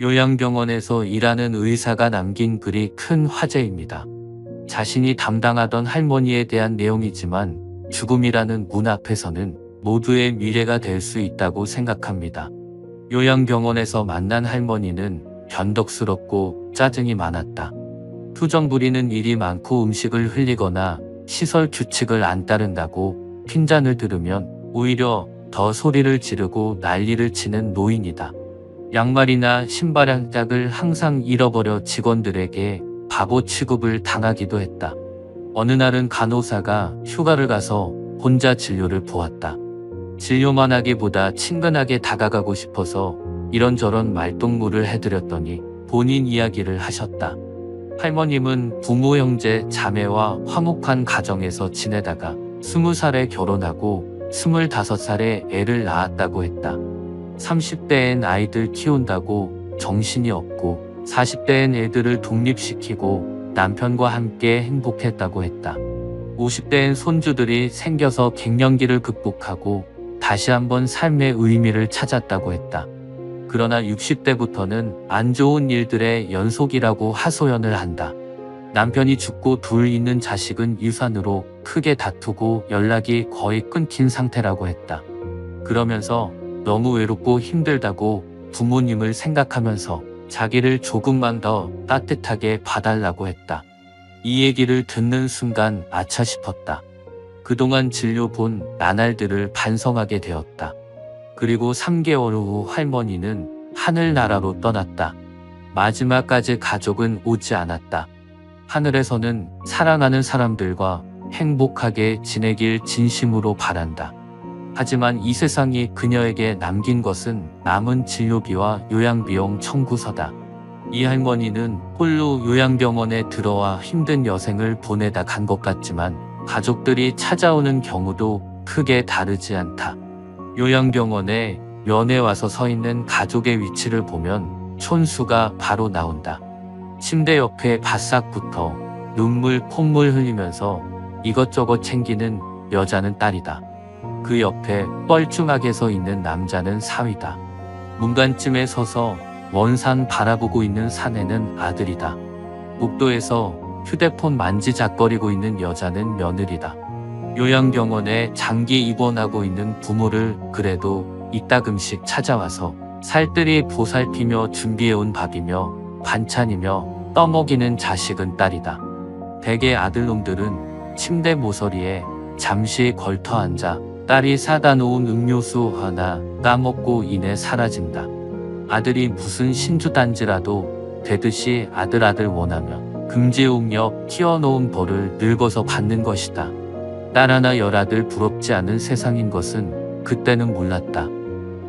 요양병원에서 일하는 의사가 남긴 글이 큰 화제입니다. 자신이 담당하던 할머니에 대한 내용이지만 죽음이라는 문 앞에서는 모두의 미래가 될 수 있다고 생각합니다. 요양병원에서 만난 할머니는 변덕스럽고 짜증이 많았다. 투정 부리는 일이 많고 음식을 흘리거나 시설 규칙을 안 따른다고 핀잔을 들으면 오히려 더 소리를 지르고 난리를 치는 노인이다. 양말이나 신발 한 짝을 항상 잃어버려 직원들에게 바보 취급을 당하기도 했다. 어느 날은 간호사가 휴가를 가서 혼자 진료를 보았다. 진료만 하기보다 친근하게 다가가고 싶어서 이런저런 말동무를 해드렸더니 본인 이야기를 하셨다. 할머님은 부모, 형제, 자매와 화목한 가정에서 지내다가 20살에 결혼하고 25살에 애를 낳았다고 했다. 30대엔 아이들 키운다고 정신이 없고 40대엔 애들을 독립시키고 남편과 함께 행복했다고 했다. 50대엔 손주들이 생겨서 갱년기를 극복하고 다시 한번 삶의 의미를 찾았다고 했다. 그러나 60대부터는 안 좋은 일들의 연속이라고 하소연을 한다. 남편이 죽고 둘 있는 자식은 유산으로 크게 다투고 연락이 거의 끊긴 상태라고 했다. 그러면서 너무 외롭고 힘들다고 부모님을 생각하면서 자기를 조금만 더 따뜻하게 봐달라고 했다. 이 얘기를 듣는 순간 아차 싶었다. 그동안 진료 본 나날들을 반성하게 되었다. 그리고 3개월 후 할머니는 하늘나라로 떠났다. 마지막까지 가족은 오지 않았다. 하늘에서는 사랑하는 사람들과 행복하게 지내길 진심으로 바란다. 하지만 이 세상이 그녀에게 남긴 것은 남은 진료비와 요양비용 청구서다. 이 할머니는 홀로 요양병원에 들어와 힘든 여생을 보내다 간 것 같지만 가족들이 찾아오는 경우도 크게 다르지 않다. 요양병원에 면회 와서 서 있는 가족의 위치를 보면 촌수가 바로 나온다. 침대 옆에 바싹 붙어 눈물 콧물 흘리면서 이것저것 챙기는 여자는 딸이다. 그 옆에 뻘쭘하게 서 있는 남자는 사위다. 문간쯤에 서서 먼 산 바라보고 있는 사내는 아들이다. 복도에서 휴대폰 만지작거리고 있는 여자는 며느리다. 요양병원에 장기 입원하고 있는 부모를 그래도 이따금씩 찾아와서 살뜰히 보살피며 준비해온 밥이며 반찬이며 떠먹이는 자식은 딸이다. 대개 아들놈들은 침대 모서리에 잠시 걸터 앉아 딸이 사다 놓은 음료수 하나 까먹고 이내 사라진다. 아들이 무슨 신주단지라도 되듯이 아들 원하며 금지옥력 띄워놓은 벌을 늙어서 받는 것이다. 딸 하나 열아들 부럽지 않은 세상인 것은 그때는 몰랐다.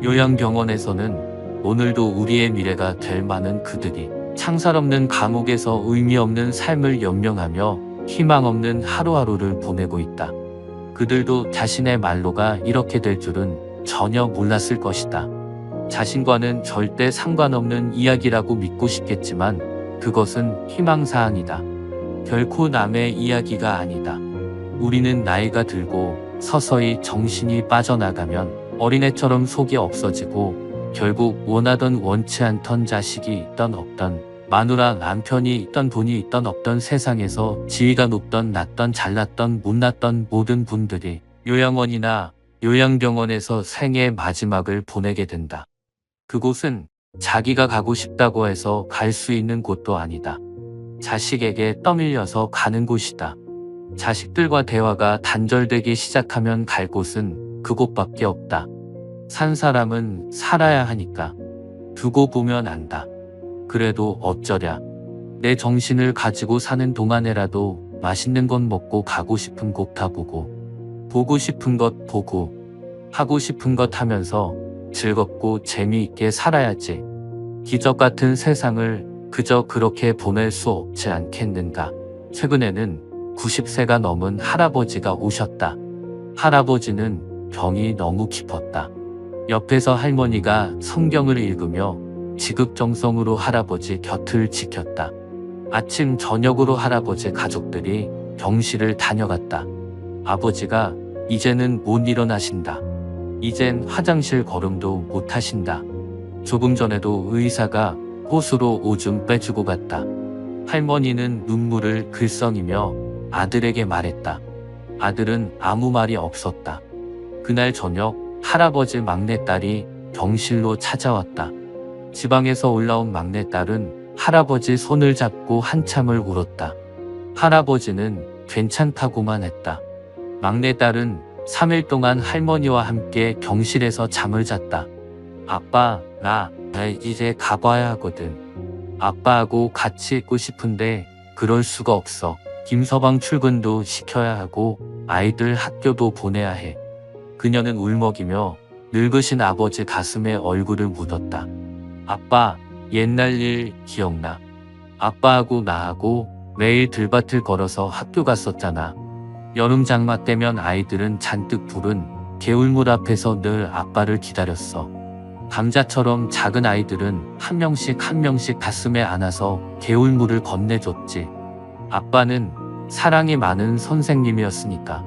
요양병원에서는 오늘도 우리의 미래가 될 많은 그들이 창살없는 감옥에서 의미 없는 삶을 연명하며 희망 없는 하루하루를 보내고 있다. 그들도 자신의 말로가 이렇게 될 줄은 전혀 몰랐을 것이다. 자신과는 절대 상관없는 이야기라고 믿고 싶겠지만 그것은 희망사항이다. 결코 남의 이야기가 아니다. 우리는 나이가 들고 서서히 정신이 빠져나가면 어린애처럼 속이 없어지고 결국 원하던 원치 않던 자식이 있던 없던 마누라 남편이 있던 돈이 있던 없던 세상에서 지위가 높던 낮던 잘났던 못났던 모든 분들이 요양원이나 요양병원에서 생의 마지막을 보내게 된다. 그곳은 자기가 가고 싶다고 해서 갈 수 있는 곳도 아니다. 자식에게 떠밀려서 가는 곳이다. 자식들과 대화가 단절되기 시작하면 갈 곳은 그곳밖에 없다. 산 사람은 살아야 하니까. 두고 보면 안다. 그래도 어쩌랴. 내 정신을 가지고 사는 동안에라도 맛있는 것 먹고 가고 싶은 곳 가보고 보고 싶은 것 보고 하고 싶은 것 하면서 즐겁고 재미있게 살아야지. 기적 같은 세상을 그저 그렇게 보낼 수 없지 않겠는가. 최근에는 90세가 넘은 할아버지가 오셨다. 할아버지는 병이 너무 깊었다. 옆에서 할머니가 성경을 읽으며 지극정성으로 할아버지 곁을 지켰다. 아침 저녁으로 할아버지 가족들이 병실을 다녀갔다. 아버지가 이제는 못 일어나신다. 이젠 화장실 걸음도 못 하신다. 조금 전에도 의사가 호수로 오줌 빼주고 갔다. 할머니는 눈물을 글썽이며 아들에게 말했다. 아들은 아무 말이 없었다. 그날 저녁 할아버지 막내딸이 병실로 찾아왔다. 지방에서 올라온 막내딸은 할아버지 손을 잡고 한참을 울었다. 할아버지는 괜찮다고만 했다. 막내딸은 3일 동안 할머니와 함께 병실에서 잠을 잤다. 아빠, 나 이제 가봐야 하거든. 아빠하고 같이 있고 싶은데 그럴 수가 없어. 김서방 출근도 시켜야 하고 아이들 학교도 보내야 해. 그녀는 울먹이며 늙으신 아버지 가슴에 얼굴을 묻었다. 아빠, 옛날 일 기억나? 아빠하고 나하고 매일 들밭을 걸어서 학교 갔었잖아. 여름 장마 때면 아이들은 잔뜩 부른 개울물 앞에서 늘 아빠를 기다렸어. 감자처럼 작은 아이들은 한 명씩 가슴에 안아서 개울물을 건네줬지. 아빠는 사랑이 많은 선생님이었으니까.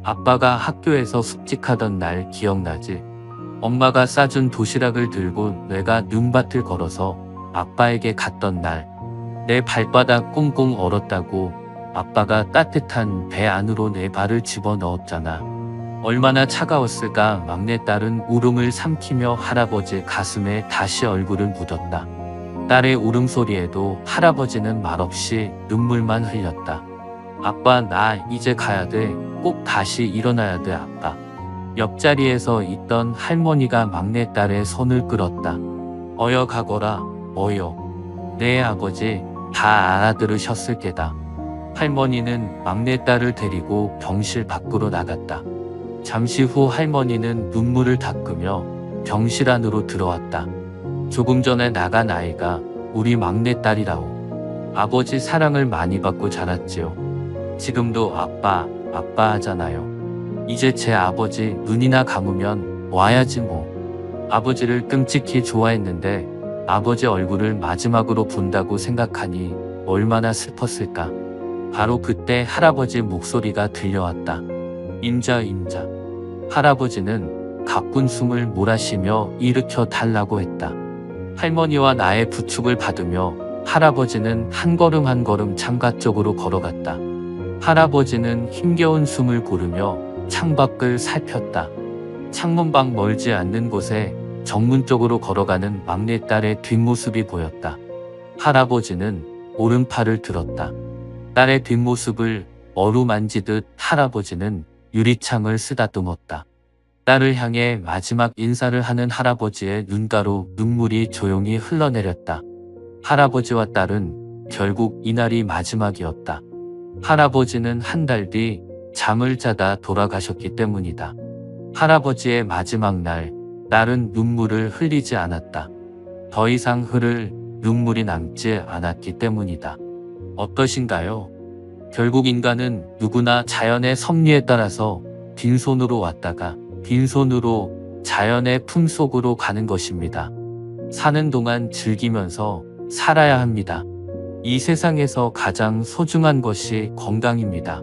아빠가 학교에서 숙직하던 날 기억나지? 엄마가 싸준 도시락을 들고 내가 눈밭을 걸어서 아빠에게 갔던 날. 내 발바닥 꽁꽁 얼었다고 아빠가 따뜻한 배 안으로 내 발을 집어넣었잖아. 얼마나 차가웠을까. 막내딸은 울음을 삼키며 할아버지 가슴에 다시 얼굴을 묻었다. 딸의 울음소리에도 할아버지는 말없이 눈물만 흘렸다. 아빠, 나 이제 가야 돼. 꼭 다시 일어나야 돼, 아빠. 옆자리에서 있던 할머니가 막내딸의 손을 끌었다. 어여 가거라, 어여. 내 아버지 다 알아들으셨을 게다. 할머니는 막내딸을 데리고 병실 밖으로 나갔다. 잠시 후 할머니는 눈물을 닦으며 병실 안으로 들어왔다. 조금 전에 나간 아이가 우리 막내딸이라오. 아버지 사랑을 많이 받고 자랐지요. 지금도 아빠 하잖아요. 이제 제 아버지 눈이나 감으면 와야지 뭐. 아버지를 끔찍히 좋아했는데 아버지 얼굴을 마지막으로 본다고 생각하니 얼마나 슬펐을까. 바로 그때 할아버지 목소리가 들려왔다. 임자. 할아버지는 가쁜 숨을 몰아쉬며 일으켜 달라고 했다. 할머니와 나의 부축을 받으며 할아버지는 한 걸음 창가 쪽으로 걸어갔다. 할아버지는 힘겨운 숨을 고르며 창밖을 살폈다. 창문 밖 멀지 않는 곳에 정문 쪽으로 걸어가는 막내딸의 뒷모습이 보였다. 할아버지는 오른팔을 들었다. 딸의 뒷모습을 어루만지듯 할아버지는 유리창을 쓰다듬었다. 딸을 향해 마지막 인사를 하는 할아버지의 눈가로 눈물이 조용히 흘러내렸다. 할아버지와 딸은 결국 이날이 마지막이었다. 할아버지는 한 달 뒤 잠을 자다 돌아가셨기 때문이다. 할아버지의 마지막 날, 딸은 눈물을 흘리지 않았다. 더 이상 흐를 눈물이 남지 않았기 때문이다. 어떠신가요? 결국 인간은 누구나 자연의 섭리에 따라서 빈손으로 왔다가 빈손으로 자연의 품속으로 가는 것입니다. 사는 동안 즐기면서 살아야 합니다. 이 세상에서 가장 소중한 것이 건강입니다.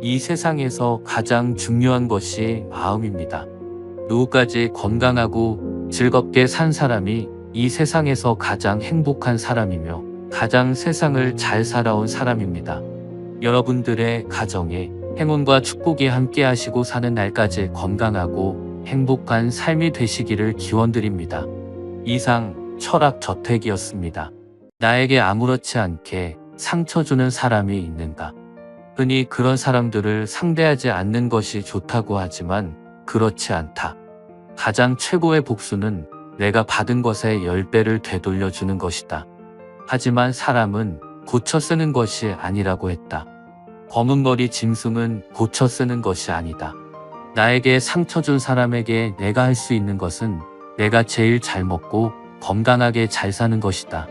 이 세상에서 가장 중요한 것이 마음입니다. 노후까지 건강하고 즐겁게 산 사람이 이 세상에서 가장 행복한 사람이며 가장 세상을 잘 살아온 사람입니다. 여러분들의 가정에 행운과 축복이 함께 하시고 사는 날까지 건강하고 행복한 삶이 되시기를 기원드립니다. 이상 철학저택이었습니다. 나에게 아무렇지 않게 상처 주는 사람이 있는가? 흔히 그런 사람들을 상대하지 않는 것이 좋다고 하지만 그렇지 않다. 가장 최고의 복수는 내가 받은 것의 10배를 되돌려주는 것이다. 하지만 사람은 고쳐 쓰는 것이 아니라고 했다. 검은 머리 짐승은 고쳐 쓰는 것이 아니다. 나에게 상처 준 사람에게 내가 할 수 있는 것은 내가 제일 잘 먹고 건강하게 잘 사는 것이다.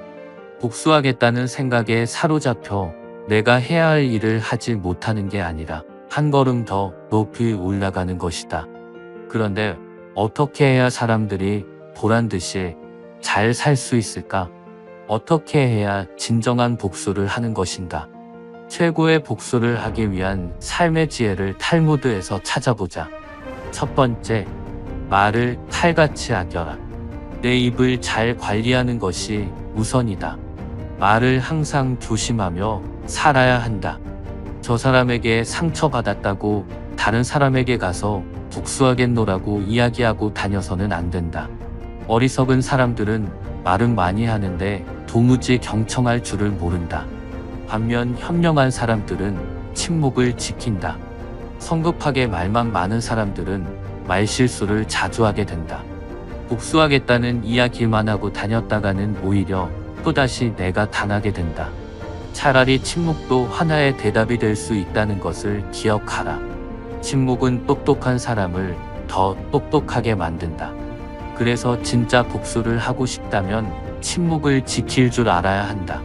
복수하겠다는 생각에 사로잡혀 내가 해야 할 일을 하지 못하는 게 아니라 한 걸음 더 높이 올라가는 것이다. 그런데 어떻게 해야 사람들이 보란 듯이 잘 살 수 있을까? 어떻게 해야 진정한 복수를 하는 것인가? 최고의 복수를 하기 위한 삶의 지혜를 탈무드에서 찾아보자. 첫 번째, 말을 칼같이 아껴라. 내 입을 잘 관리하는 것이 우선이다. 말을 항상 조심하며 살아야 한다. 저 사람에게 상처받았다고 다른 사람에게 가서 복수하겠노라고 이야기하고 다녀서는 안 된다. 어리석은 사람들은 말은 많이 하는데 도무지 경청할 줄을 모른다. 반면 현명한 사람들은 침묵을 지킨다. 성급하게 말만 많은 사람들은 말실수를 자주 하게 된다. 복수하겠다는 이야기만 하고 다녔다가는 오히려 또다시 내가 당하게 된다. 차라리 침묵도 하나의 대답이 될 수 있다는 것을 기억하라. 침묵은 똑똑한 사람을 더 똑똑하게 만든다. 그래서 진짜 복수를 하고 싶다면 침묵을 지킬 줄 알아야 한다.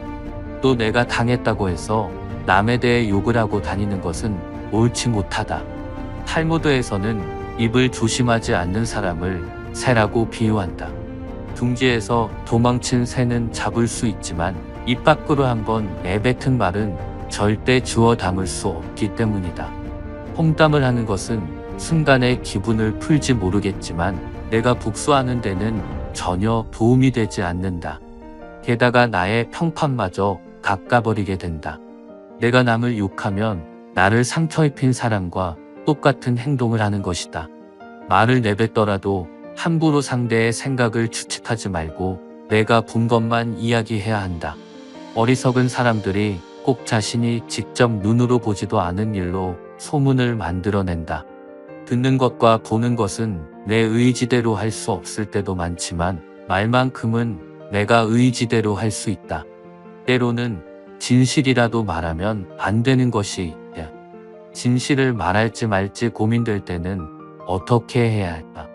또 내가 당했다고 해서 남에 대해 욕을 하고 다니는 것은 옳지 못하다. 탈무드에서는 입을 조심하지 않는 사람을 새라고 비유한다. 둥지에서 도망친 새는 잡을 수 있지만 입 밖으로 한번 내뱉은 말은 절대 주워 담을 수 없기 때문이다. 험담을 하는 것은 순간의 기분을 풀지 모르겠지만 내가 복수하는 데는 전혀 도움이 되지 않는다. 게다가 나의 평판마저 깎아버리게 된다. 내가 남을 욕하면 나를 상처 입힌 사람과 똑같은 행동을 하는 것이다. 말을 내뱉더라도 함부로 상대의 생각을 추측하지 말고 내가 본 것만 이야기해야 한다. 어리석은 사람들이 꼭 자신이 직접 눈으로 보지도 않은 일로 소문을 만들어낸다. 듣는 것과 보는 것은 내 의지대로 할 수 없을 때도 많지만 말만큼은 내가 의지대로 할 수 있다. 때로는 진실이라도 말하면 안 되는 것이 있다. 진실을 말할지 말지 고민될 때는 어떻게 해야 할까?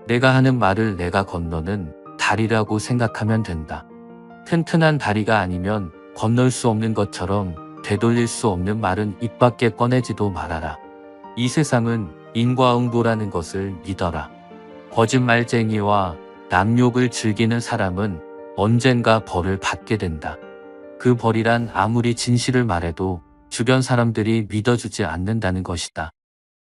내가 하는 말을 내가 건너는 다리라고 생각하면 된다. 튼튼한 다리가 아니면 건널 수 없는 것처럼 되돌릴 수 없는 말은 입 밖에 꺼내지도 말아라. 이 세상은 인과응보라는 것을 믿어라. 거짓말쟁이와 남욕을 즐기는 사람은 언젠가 벌을 받게 된다. 그 벌이란 아무리 진실을 말해도 주변 사람들이 믿어주지 않는다는 것이다.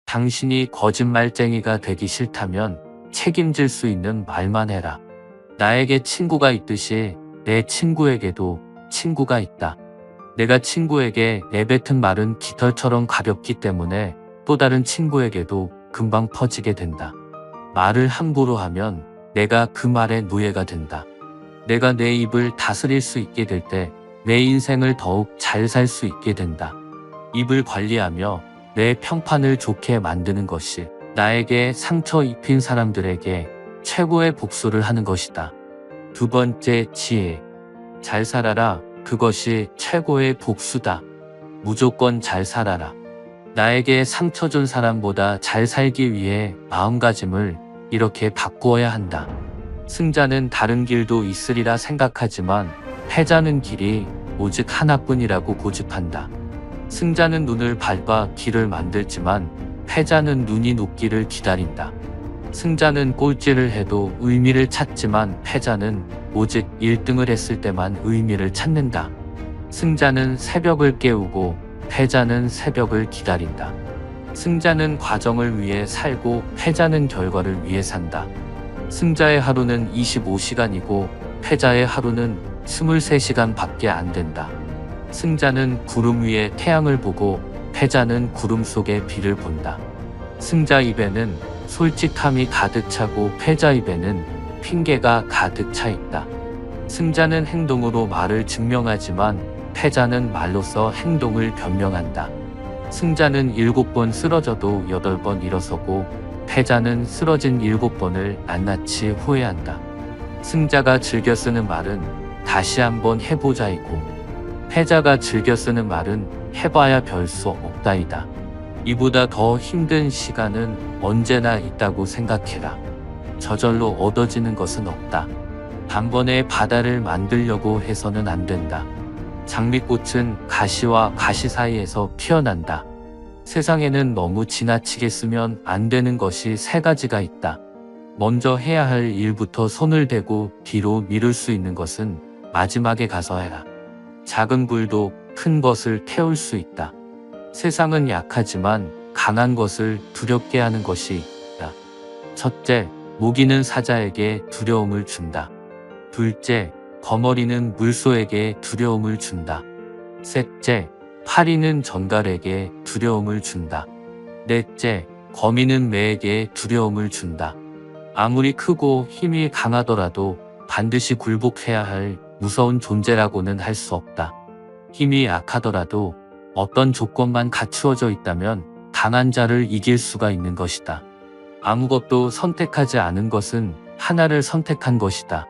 당신이 거짓말쟁이가 되기 싫다면 책임질 수 있는 말만 해라. 나에게 친구가 있듯이 내 친구에게도 친구가 있다. 내가 친구에게 내뱉은 말은 깃털처럼 가볍기 때문에 또 다른 친구에게도 금방 퍼지게 된다. 말을 함부로 하면 내가 그 말의 노예가 된다. 내가 내 입을 다스릴 수 있게 될 때 내 인생을 더욱 잘 살 수 있게 된다. 입을 관리하며 내 평판을 좋게 만드는 것이 나에게 상처 입힌 사람들에게 최고의 복수를 하는 것이다. 두 번째 지혜. 잘 살아라. 그것이 최고의 복수다. 무조건 잘 살아라. 나에게 상처 준 사람보다 잘 살기 위해 마음가짐을 이렇게 바꾸어야 한다. 승자는 다른 길도 있으리라 생각하지만 패자는 길이 오직 하나뿐이라고 고집한다. 승자는 눈을 밟아 길을 만들지만 패자는 눈이 녹기를 기다린다. 승자는 꼴찌를 해도 의미를 찾지만 패자는 오직 1등을 했을 때만 의미를 찾는다. 승자는 새벽을 깨우고 패자는 새벽을 기다린다. 승자는 과정을 위해 살고 패자는 결과를 위해 산다. 승자의 하루는 25시간이고 패자의 하루는 23시간 밖에 안 된다. 승자는 구름 위에 태양을 보고 패자는 구름 속에 비를 본다. 승자 입에는 솔직함이 가득 차고 패자 입에는 핑계가 가득 차 있다. 승자는 행동으로 말을 증명하지만 패자는 말로써 행동을 변명한다. 승자는 7번 쓰러져도 8번 일어서고 패자는 쓰러진 7번을 낱낱이 후회한다. 승자가 즐겨 쓰는 말은 다시 한번 해보자이고 패자가 즐겨 쓰는 말은 해봐야 별 수 없다이다. 이보다 더 힘든 시간은 언제나 있다고 생각해라. 저절로 얻어지는 것은 없다. 단번에 바다를 만들려고 해서는 안 된다. 장미꽃은 가시와 가시 사이에서 피어난다. 세상에는 너무 지나치게 쓰면 안 되는 것이 3가지가 있다. 먼저 해야 할 일부터 손을 대고 뒤로 미룰 수 있는 것은 마지막에 가서 해라. 작은 불도 큰 것을 태울 수 있다. 세상은 약하지만 강한 것을 두렵게 하는 것이 있다. 첫째, 모기는 사자에게 두려움을 준다. 둘째, 거머리는 물소에게 두려움을 준다. 셋째, 파리는 전갈에게 두려움을 준다. 넷째, 거미는 매에게 두려움을 준다. 아무리 크고 힘이 강하더라도 반드시 굴복해야 할 무서운 존재라고는 할 수 없다. 힘이 약하더라도 어떤 조건만 갖추어져 있다면 강한 자를 이길 수가 있는 것이다. 아무것도 선택하지 않은 것은 하나를 선택한 것이다.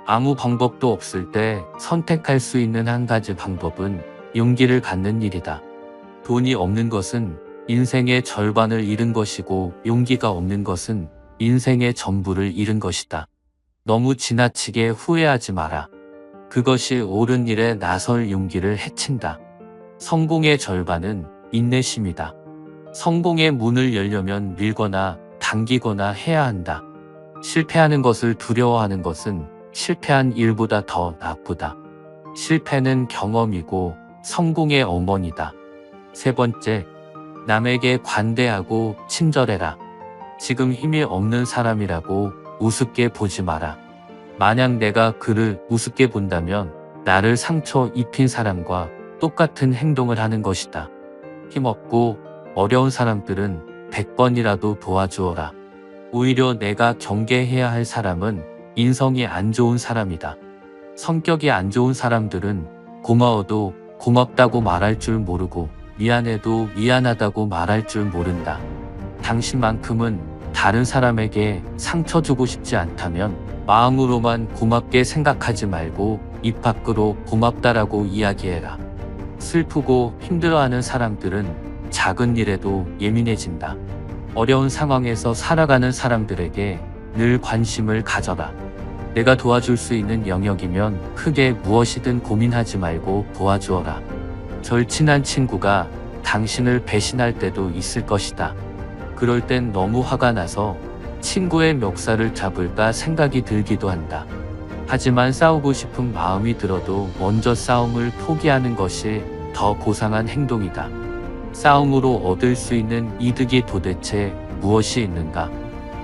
아무 방법도 없을 때 선택할 수 있는 한 가지 방법은 용기를 갖는 일이다. 돈이 없는 것은 인생의 절반을 잃은 것이고 용기가 없는 것은 인생의 전부를 잃은 것이다. 너무 지나치게 후회하지 마라. 그것이 옳은 일에 나설 용기를 해친다. 성공의 절반은 인내심이다. 성공의 문을 열려면 밀거나 당기거나 해야 한다. 실패하는 것을 두려워하는 것은 실패한 일보다 더 나쁘다. 실패는 경험이고 성공의 어머니다. 세 번째, 남에게 관대하고 친절해라. 지금 힘이 없는 사람이라고 우습게 보지 마라. 만약 내가 그를 우습게 본다면 나를 상처 입힌 사람과 똑같은 행동을 하는 것이다. 힘없고 어려운 사람들은 100번이라도 도와주어라. 오히려 내가 경계해야 할 사람은 인성이 안 좋은 사람이다. 성격이 안 좋은 사람들은 고마워도 고맙다고 말할 줄 모르고 미안해도 미안하다고 말할 줄 모른다. 당신만큼은 다른 사람에게 상처 주고 싶지 않다면 마음으로만 고맙게 생각하지 말고 입 밖으로 고맙다라고 이야기해라. 슬프고 힘들어하는 사람들은 작은 일에도 예민해진다. 어려운 상황에서 살아가는 사람들에게 늘 관심을 가져라. 내가 도와줄 수 있는 영역이면 크게 무엇이든 고민하지 말고 도와주어라. 절친한 친구가 당신을 배신할 때도 있을 것이다. 그럴 땐 너무 화가 나서 친구의 멱살을 잡을까 생각이 들기도 한다. 하지만 싸우고 싶은 마음이 들어도 먼저 싸움을 포기하는 것이 더 고상한 행동이다. 싸움으로 얻을 수 있는 이득이 도대체 무엇이 있는가?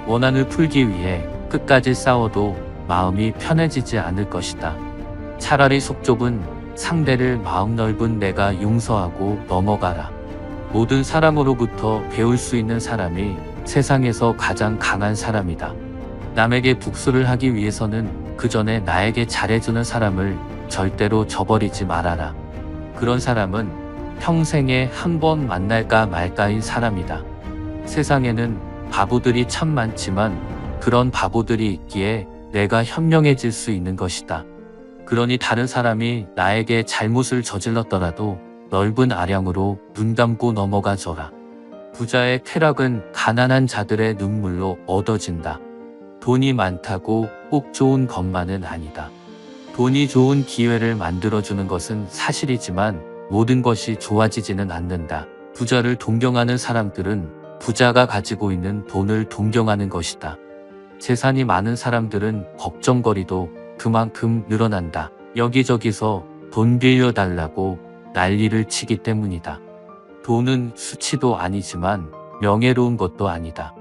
원한을 풀기 위해 끝까지 싸워도 마음이 편해지지 않을 것이다. 차라리 속 좁은 상대를 마음 넓은 내가 용서하고 넘어가라. 모든 사람으로부터 배울 수 있는 사람이 세상에서 가장 강한 사람이다. 남에게 복수를 하기 위해서는 그 전에 나에게 잘해주는 사람을 절대로 저버리지 말아라. 그런 사람은 평생에 한 번 만날까 말까인 사람이다. 세상에는 바보들이 참 많지만 그런 바보들이 있기에 내가 현명해질 수 있는 것이다. 그러니 다른 사람이 나에게 잘못을 저질렀더라도 넓은 아량으로 눈 감고 넘어가 줘라. 부자의 쾌락은 가난한 자들의 눈물로 얻어진다. 돈이 많다고 꼭 좋은 것만은 아니다. 돈이 좋은 기회를 만들어주는 것은 사실이지만 모든 것이 좋아지지는 않는다. 부자를 동경하는 사람들은 부자가 가지고 있는 돈을 동경하는 것이다. 재산이 많은 사람들은 걱정거리도 그만큼 늘어난다. 여기저기서 돈 빌려달라고 난리를 치기 때문이다. 돈은 수치도 아니지만 명예로운 것도 아니다.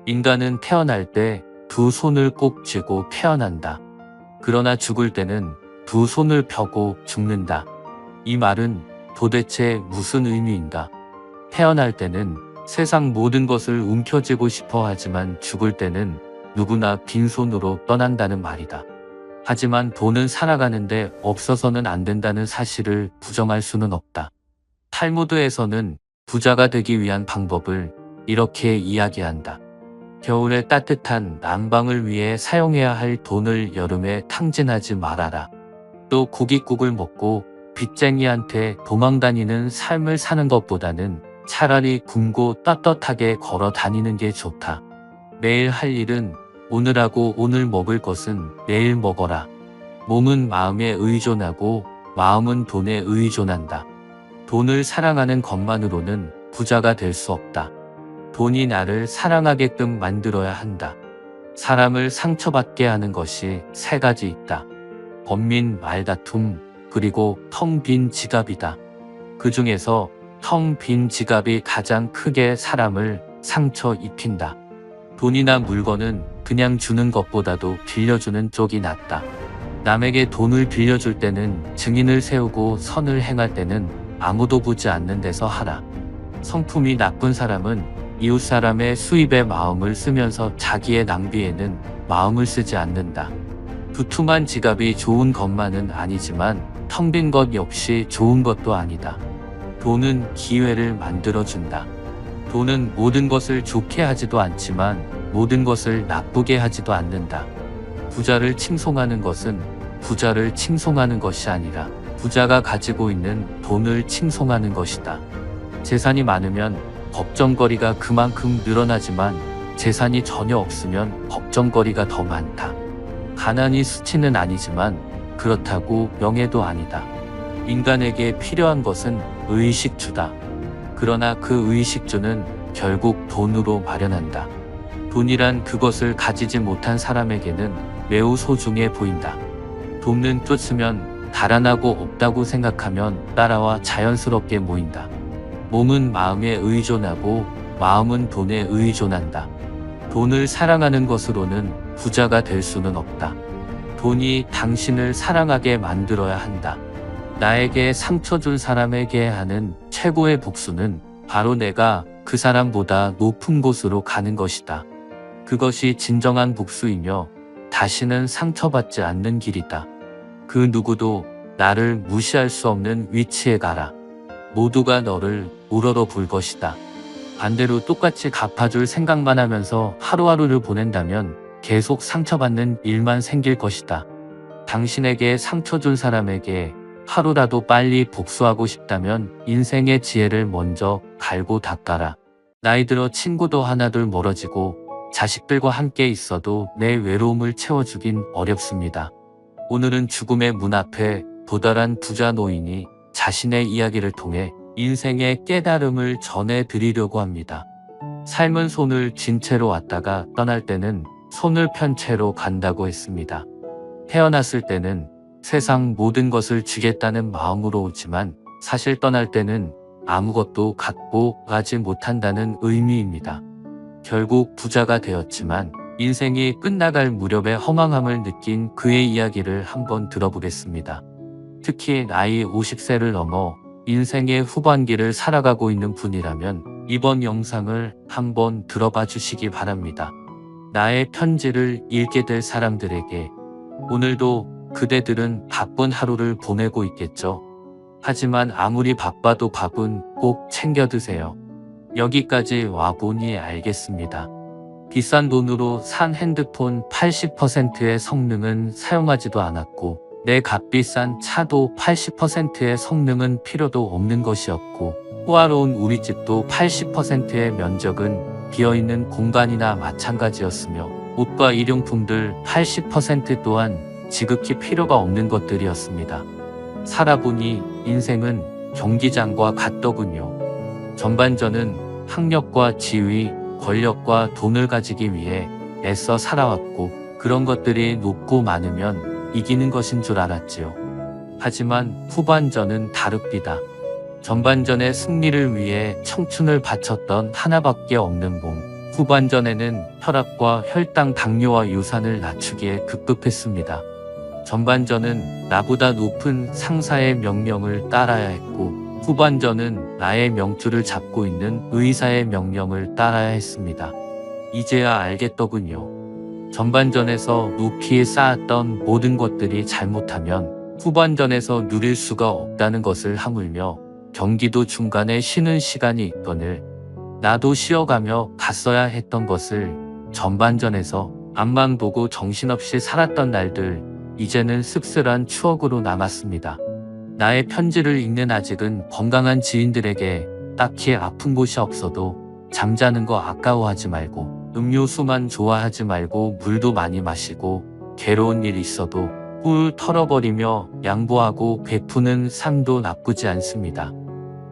인간은 태어날 때 두 손을 꼭 쥐고 태어난다. 그러나 죽을 때는 두 손을 펴고 죽는다. 이 말은 도대체 무슨 의미인가? 태어날 때는 세상 모든 것을 움켜쥐고 싶어 하지만 죽을 때는 누구나 빈손으로 떠난다는 말이다. 하지만 돈은 살아가는데 없어서는 안 된다는 사실을 부정할 수는 없다. 탈무드에서는 부자가 되기 위한 방법을 이렇게 이야기한다. 겨울에 따뜻한 난방을 위해 사용해야 할 돈을 여름에 탕진하지 말아라. 또 고깃국을 먹고 빚쟁이한테 도망다니는 삶을 사는 것보다는 차라리 굶고 떳떳하게 걸어 다니는 게 좋다. 매일 할 일은 오늘 하고 오늘 먹을 것은 내일 먹어라. 몸은 마음에 의존하고 마음은 돈에 의존한다. 돈을 사랑하는 것만으로는 부자가 될 수 없다. 돈이 나를 사랑하게끔 만들어야 한다. 사람을 상처받게 하는 것이 세 가지 있다. 번민, 말다툼, 그리고 텅 빈 지갑이다. 그 중에서 텅 빈 지갑이 가장 크게 사람을 상처 입힌다. 돈이나 물건은 그냥 주는 것보다도 빌려주는 쪽이 낫다. 남에게 돈을 빌려줄 때는 증인을 세우고 선을 행할 때는 아무도 보지 않는 데서 하라. 성품이 나쁜 사람은 이웃 사람의 수입에 마음을 쓰면서 자기의 낭비에는 마음을 쓰지 않는다. 두툼한 지갑이 좋은 것만은 아니지만 텅 빈 것 역시 좋은 것도 아니다. 돈은 기회를 만들어준다. 돈은 모든 것을 좋게 하지도 않지만 모든 것을 나쁘게 하지도 않는다. 부자를 칭송하는 것은 부자를 칭송하는 것이 아니라 부자가 가지고 있는 돈을 칭송하는 것이다. 재산이 많으면 걱정거리가 그만큼 늘어나지만 재산이 전혀 없으면 걱정거리가 더 많다. 가난이 수치는 아니지만 그렇다고 명예도 아니다. 인간에게 필요한 것은 의식주다. 그러나 그 의식주는 결국 돈으로 마련한다. 돈이란 그것을 가지지 못한 사람에게는 매우 소중해 보인다. 돕는 쫓으면 달아나고 없다고 생각하면 따라와 자연스럽게 모인다. 몸은 마음에 의존하고 마음은 돈에 의존한다. 돈을 사랑하는 것으로는 부자가 될 수는 없다. 돈이 당신을 사랑하게 만들어야 한다. 나에게 상처 준 사람에게 하는 최고의 복수는 바로 내가 그 사람보다 높은 곳으로 가는 것이다. 그것이 진정한 복수이며 다시는 상처받지 않는 길이다. 그 누구도 나를 무시할 수 없는 위치에 가라. 모두가 너를 우러러 볼 것이다. 반대로 똑같이 갚아줄 생각만 하면서 하루하루를 보낸다면 계속 상처받는 일만 생길 것이다. 당신에게 상처 준 사람에게 하루라도 빨리 복수하고 싶다면 인생의 지혜를 먼저 갈고 닦아라. 나이 들어 친구도 하나둘 멀어지고 자식들과 함께 있어도 내 외로움을 채워주긴 어렵습니다. 오늘은 죽음의 문 앞에 도달한 부자 노인이 자신의 이야기를 통해 인생의 깨달음을 전해드리려고 합니다. 삶은 손을 쥔 채로 왔다가 떠날 때는 손을 편 채로 간다고 했습니다. 태어났을 때는 세상 모든 것을 주겠다는 마음으로 오지만 사실 떠날 때는 아무것도 갖고 가지 못한다는 의미입니다. 결국 부자가 되었지만 인생이 끝나갈 무렵의 허망함을 느낀 그의 이야기를 한번 들어보겠습니다. 특히 나이 50세를 넘어 인생의 후반기를 살아가고 있는 분이라면 이번 영상을 한번 들어봐 주시기 바랍니다. 나의 편지를 읽게 될 사람들에게 오늘도 그대들은 바쁜 하루를 보내고 있겠죠. 하지만 아무리 바빠도 밥은 꼭 챙겨 드세요. 여기까지 와보니 알겠습니다. 비싼 돈으로 산 핸드폰 80%의 성능은 사용하지도 않았고 내 값비싼 차도 80%의 성능은 필요도 없는 것이었고 호화로운 우리 집도 80%의 면적은 비어있는 공간이나 마찬가지였으며 옷과 일용품들 80% 또한 지극히 필요가 없는 것들이었습니다. 살아보니 인생은 경기장과 같더군요. 전반전은 학력과 지위, 권력과 돈을 가지기 위해 애써 살아왔고 그런 것들이 높고 많으면 이기는 것인 줄 알았지요. 하지만 후반전은 다릅니다. 전반전의 승리를 위해 청춘을 바쳤던 하나밖에 없는 몸. 후반전에는 혈압과 혈당, 당뇨와 유산을 낮추기에 급급했습니다. 전반전은 나보다 높은 상사의 명령을 따라야 했고 후반전은 나의 명줄을 잡고 있는 의사의 명령을 따라야 했습니다. 이제야 알겠더군요. 전반전에서 높이 쌓았던 모든 것들이 잘못하면 후반전에서 누릴 수가 없다는 것을 하물며 경기도 중간에 쉬는 시간이 있거늘 나도 쉬어가며 갔어야 했던 것을 전반전에서 앞만 보고 정신없이 살았던 날들 이제는 씁쓸한 추억으로 남았습니다. 나의 편지를 읽는 아직은 건강한 지인들에게 딱히 아픈 곳이 없어도 잠자는 거 아까워하지 말고 음료수만 좋아하지 말고 물도 많이 마시고 괴로운 일 있어도 훌 털어버리며 양보하고 베푸는 삶도 나쁘지 않습니다.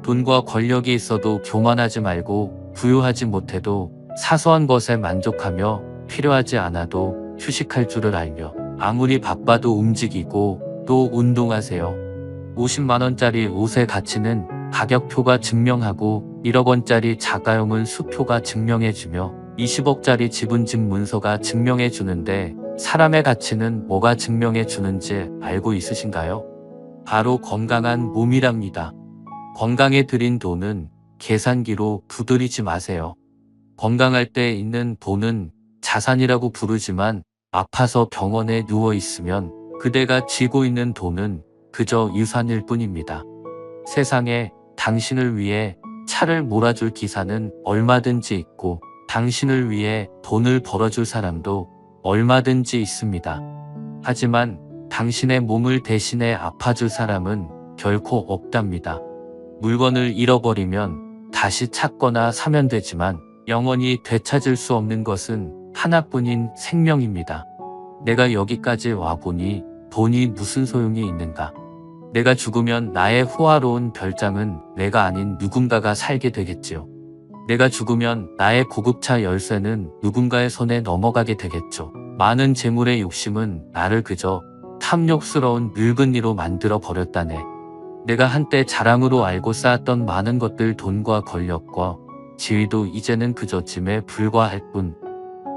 돈과 권력이 있어도 교만하지 말고 부유하지 못해도 사소한 것에 만족하며 필요하지 않아도 휴식할 줄을 알며 아무리 바빠도 움직이고 또 운동하세요. 50만원짜리 옷의 가치는 가격표가 증명하고 1억원짜리 자가용은 수표가 증명해주며 20억짜리 집은 집 문서가 증명해주는데 사람의 가치는 뭐가 증명해 주는지 알고 있으신가요? 바로 건강한 몸이랍니다. 건강에 들인 돈은 계산기로 두드리지 마세요. 건강할 때 있는 돈은 자산이라고 부르지만 아파서 병원에 누워 있으면 그대가 쥐고 있는 돈은 그저 유산일 뿐입니다. 세상에 당신을 위해 차를 몰아줄 기사는 얼마든지 있고 당신을 위해 돈을 벌어줄 사람도 얼마든지 있습니다. 하지만 당신의 몸을 대신해 아파줄 사람은 결코 없답니다. 물건을 잃어버리면 다시 찾거나 사면 되지만 영원히 되찾을 수 없는 것은 하나뿐인 생명입니다. 내가 여기까지 와보니 돈이 무슨 소용이 있는가? 내가 죽으면 나의 호화로운 별장은 내가 아닌 누군가가 살게 되겠지요. 내가 죽으면 나의 고급차 열쇠는 누군가의 손에 넘어가게 되겠죠. 많은 재물의 욕심은 나를 그저 탐욕스러운 늙은이로 만들어 버렸다네. 내가 한때 자랑으로 알고 쌓았던 많은 것들, 돈과 권력과 지위도 이제는 그저 짐에 불과할 뿐.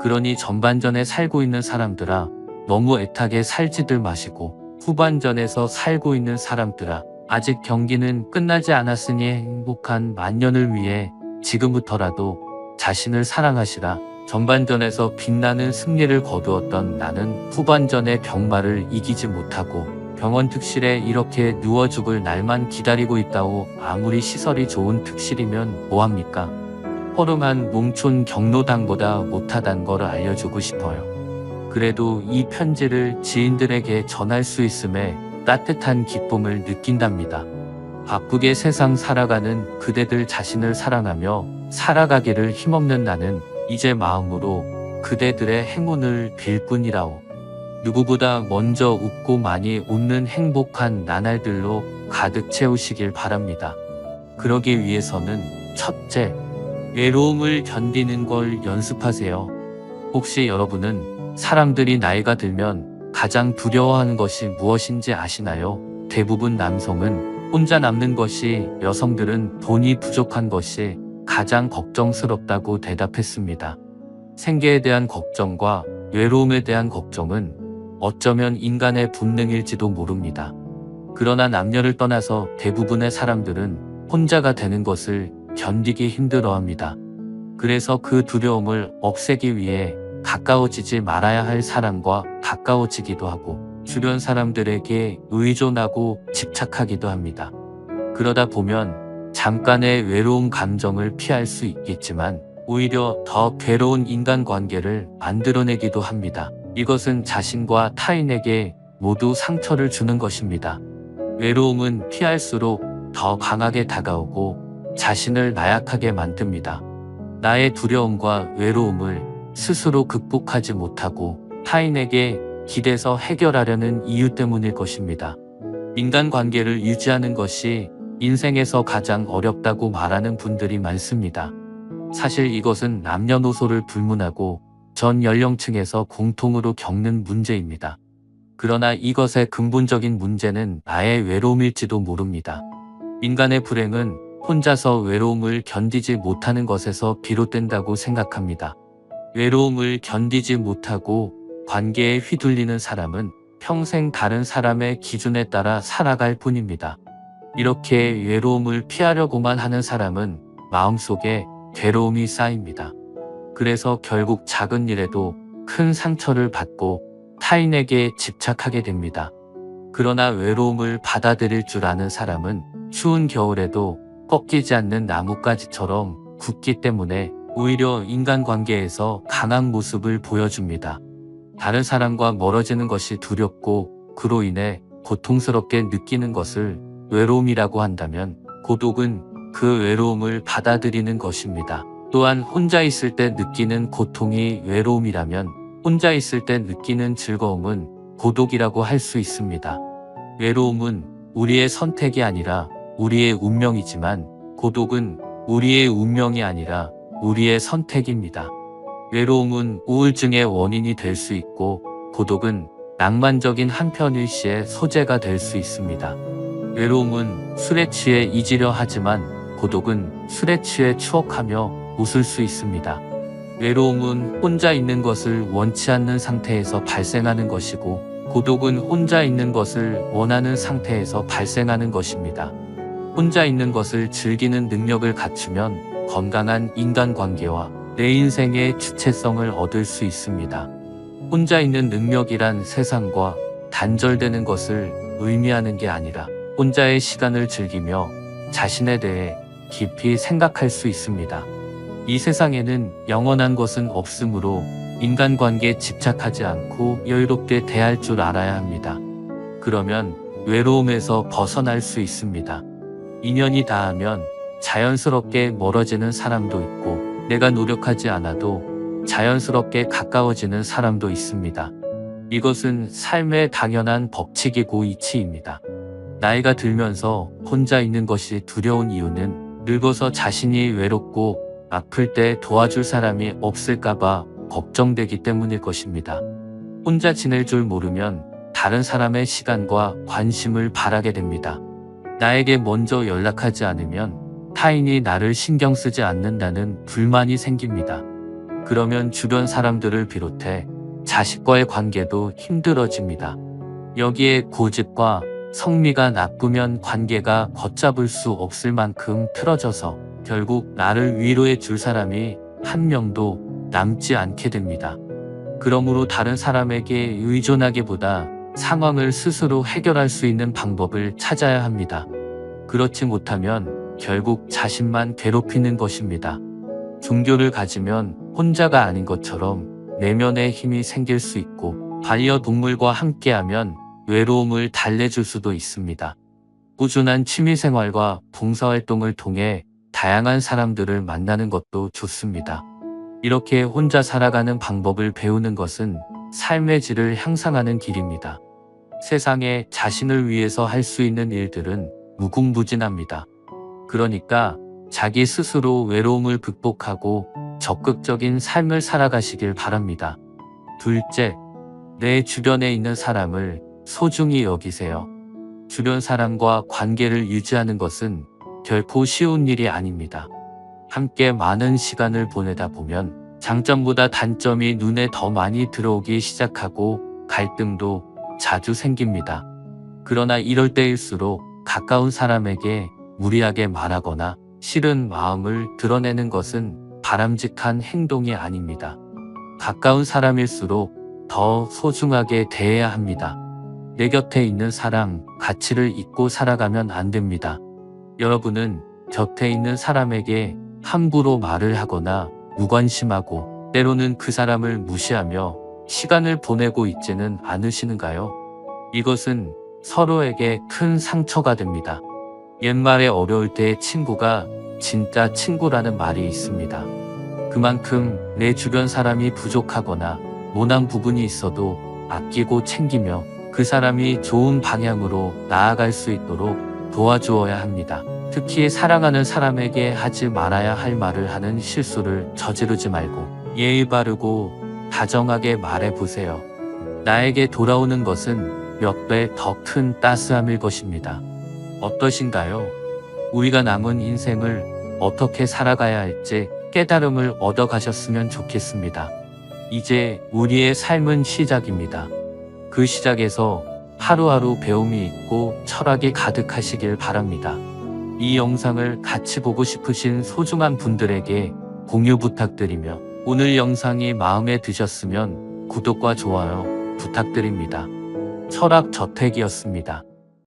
그러니 전반전에 살고 있는 사람들아, 너무 애타게 살지들 마시고 후반전에서 살고 있는 사람들아, 아직 경기는 끝나지 않았으니 행복한 만년을 위해 지금부터라도 자신을 사랑하시라. 전반전에서 빛나는 승리를 거두었던 나는 후반전의 병마를 이기지 못하고 병원 특실에 이렇게 누워 죽을 날만 기다리고 있다오. 아무리 시설이 좋은 특실이면 뭐합니까? 허름한 농촌 경로당보다 못하단 걸 알려주고 싶어요. 그래도 이 편지를 지인들에게 전할 수 있음에 따뜻한 기쁨을 느낀답니다. 바쁘게 세상 살아가는 그대들 자신을 사랑하며 살아가기를 힘없는 나는 이제 마음으로 그대들의 행운을 빌 뿐이라오. 누구보다 먼저 웃고 많이 웃는 행복한 나날들로 가득 채우시길 바랍니다. 그러기 위해서는 첫째, 외로움을 견디는 걸 연습하세요. 혹시 여러분은 사람들이 나이가 들면 가장 두려워하는 것이 무엇인지 아시나요? 대부분 남성은 혼자 남는 것이, 여성들은 돈이 부족한 것이 가장 걱정스럽다고 대답했습니다. 생계에 대한 걱정과 외로움에 대한 걱정은 어쩌면 인간의 본능일지도 모릅니다. 그러나 남녀를 떠나서 대부분의 사람들은 혼자가 되는 것을 견디기 힘들어합니다. 그래서 그 두려움을 없애기 위해 가까워지지 말아야 할 사람과 가까워지기도 하고 주변 사람들에게 의존하고 집착하기도 합니다. 그러다 보면 잠깐의 외로운 감정을 피할 수 있겠지만 오히려 더 괴로운 인간관계를 만들어내기도 합니다. 이것은 자신과 타인에게 모두 상처를 주는 것입니다. 외로움은 피할수록 더 강하게 다가오고 자신을 나약하게 만듭니다. 나의 두려움과 외로움을 스스로 극복하지 못하고 타인에게 기대서 해결하려는 이유 때문일 것입니다. 인간관계를 유지하는 것이 인생에서 가장 어렵다고 말하는 분들이 많습니다. 사실 이것은 남녀노소를 불문하고 전 연령층에서 공통으로 겪는 문제입니다. 그러나 이것의 근본적인 문제는 나의 외로움일지도 모릅니다. 인간의 불행은 혼자서 외로움을 견디지 못하는 것에서 비롯된다고 생각합니다. 외로움을 견디지 못하고 관계에 휘둘리는 사람은 평생 다른 사람의 기준에 따라 살아갈 뿐입니다. 이렇게 외로움을 피하려고만 하는 사람은 마음속에 괴로움이 쌓입니다. 그래서 결국 작은 일에도 큰 상처를 받고 타인에게 집착하게 됩니다. 그러나 외로움을 받아들일 줄 아는 사람은 추운 겨울에도 꺾이지 않는 나뭇가지처럼 굳기 때문에 오히려 인간관계에서 강한 모습을 보여줍니다. 다른 사람과 멀어지는 것이 두렵고 그로 인해 고통스럽게 느끼는 것을 외로움이라고 한다면 고독은 그 외로움을 받아들이는 것입니다. 또한 혼자 있을 때 느끼는 고통이 외로움이라면 혼자 있을 때 느끼는 즐거움은 고독이라고 할 수 있습니다. 외로움은 우리의 선택이 아니라 우리의 운명이지만 고독은 우리의 운명이 아니라 우리의 선택입니다. 외로움은 우울증의 원인이 될 수 있고 고독은 낭만적인 한편 일시의 소재가 될 수 있습니다. 외로움은 술에 취해 잊으려 하지만 고독은 술에 취해 추억하며 웃을 수 있습니다. 외로움은 혼자 있는 것을 원치 않는 상태에서 발생하는 것이고, 고독은 혼자 있는 것을 원하는 상태에서 발생하는 것입니다. 혼자 있는 것을 즐기는 능력을 갖추면 건강한 인간관계와 내 인생의 주체성을 얻을 수 있습니다. 혼자 있는 능력이란 세상과 단절되는 것을 의미하는 게 아니라 혼자의 시간을 즐기며 자신에 대해 깊이 생각할 수 있습니다. 이 세상에는 영원한 것은 없으므로 인간관계에 집착하지 않고 여유롭게 대할 줄 알아야 합니다. 그러면 외로움에서 벗어날 수 있습니다. 인연이 닿으면 자연스럽게 멀어지는 사람도 있고, 내가 노력하지 않아도 자연스럽게 가까워지는 사람도 있습니다. 이것은 삶의 당연한 법칙이고 이치입니다. 나이가 들면서 혼자 있는 것이 두려운 이유는 늙어서 자신이 외롭고 아플 때 도와줄 사람이 없을까봐 걱정되기 때문일 것입니다. 혼자 지낼 줄 모르면 다른 사람의 시간과 관심을 바라게 됩니다. 나에게 먼저 연락하지 않으면 타인이 나를 신경 쓰지 않는다는 불만이 생깁니다. 그러면 주변 사람들을 비롯해 자식과의 관계도 힘들어집니다. 여기에 고집과 성미가 나쁘면 관계가 걷잡을 수 없을 만큼 틀어져서 결국 나를 위로해 줄 사람이 한 명도 남지 않게 됩니다. 그러므로 다른 사람에게 의존하기보다 상황을 스스로 해결할 수 있는 방법을 찾아야 합니다. 그렇지 못하면 결국 자신만 괴롭히는 것입니다. 종교를 가지면 혼자가 아닌 것처럼 내면의 힘이 생길 수 있고, 반려동물과 함께하면 외로움을 달래줄 수도 있습니다. 꾸준한 취미생활과 봉사활동을 통해 다양한 사람들을 만나는 것도 좋습니다. 이렇게 혼자 살아가는 방법을 배우는 것은 삶의 질을 향상하는 길입니다. 세상에 자신을 위해서 할 수 있는 일들은 무궁무진합니다. 그러니까 자기 스스로 외로움을 극복하고 적극적인 삶을 살아가시길 바랍니다. 둘째, 내 주변에 있는 사람을 소중히 여기세요. 주변 사람과 관계를 유지하는 것은 결코 쉬운 일이 아닙니다. 함께 많은 시간을 보내다 보면 장점보다 단점이 눈에 더 많이 들어오기 시작하고 갈등도 자주 생깁니다. 그러나 이럴 때일수록 가까운 사람에게 무리하게 말하거나 싫은 마음을 드러내는 것은 바람직한 행동이 아닙니다. 가까운 사람일수록 더 소중하게 대해야 합니다. 내 곁에 있는 사람, 가치를 잊고 살아가면 안 됩니다. 여러분은 곁에 있는 사람에게 함부로 말을 하거나 무관심하고 때로는 그 사람을 무시하며 시간을 보내고 있지는 않으시는가요? 이것은 서로에게 큰 상처가 됩니다. 옛말에 어려울 때 친구가 진짜 친구라는 말이 있습니다. 그만큼 내 주변 사람이 부족하거나 모난 부분이 있어도 아끼고 챙기며 그 사람이 좋은 방향으로 나아갈 수 있도록 도와주어야 합니다. 특히 사랑하는 사람에게 하지 말아야 할 말을 하는 실수를 저지르지 말고 예의 바르고 다정하게 말해보세요. 나에게 돌아오는 것은 몇 배 더 큰 따스함일 것입니다. 어떠신가요? 우리가 남은 인생을 어떻게 살아가야 할지 깨달음을 얻어가셨으면 좋겠습니다. 이제 우리의 삶은 시작입니다. 그 시작에서 하루하루 배움이 있고 철학이 가득하시길 바랍니다. 이 영상을 같이 보고 싶으신 소중한 분들에게 공유 부탁드리며, 오늘 영상이 마음에 드셨으면 구독과 좋아요 부탁드립니다. 철학저택이었습니다.